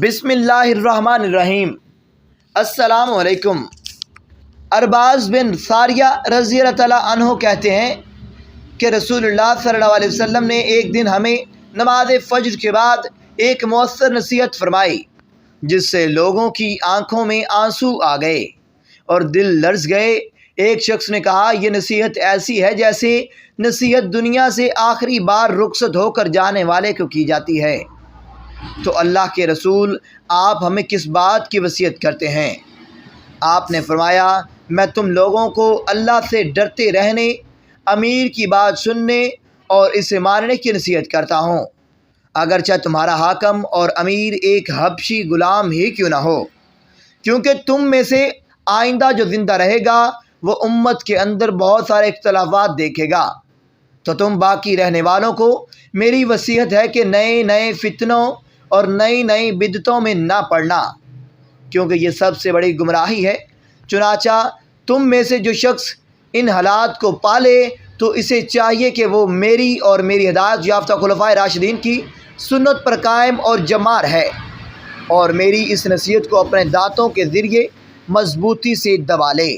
بسم اللہ الرحمن الرحیم۔ السلام علیکم۔ ارباز بن ساریہ رضی اللہ تعالیٰ عنہ کہتے ہیں کہ رسول اللہ صلی اللہ علیہ وسلم نے ایک دن ہمیں نماز فجر کے بعد ایک مؤثر نصیحت فرمائی جس سے لوگوں کی آنکھوں میں آنسو آ گئے اور دل لرز گئے۔ ایک شخص نے کہا، یہ نصیحت ایسی ہے جیسے نصیحت دنیا سے آخری بار رخصت ہو کر جانے والے کو کی جاتی ہے۔ تو اللہ کے رسول، آپ ہمیں کس بات کی وصیت کرتے ہیں؟ آپ نے فرمایا، میں تم لوگوں کو اللہ سے ڈرتے رہنے، امیر کی بات سننے اور اسے ماننے کی نصیحت کرتا ہوں، اگرچہ تمہارا حاکم اور امیر ایک حبشی غلام ہی کیوں نہ ہو، کیونکہ تم میں سے آئندہ جو زندہ رہے گا وہ امت کے اندر بہت سارے اختلافات دیکھے گا۔ تو تم باقی رہنے والوں کو میری وصیت ہے کہ نئے نئے فتنوں اور نئی نئی بدعتوں میں نہ پڑنا، کیونکہ یہ سب سے بڑی گمراہی ہے۔ چنانچہ تم میں سے جو شخص ان حالات کو پالے تو اسے چاہیے کہ وہ میری اور میری ہدایت یافتہ خلفائے راشدین کی سنت پر قائم اور جمار ہے، اور میری اس نصیحت کو اپنے دانتوں کے ذریعے مضبوطی سے دبا لے۔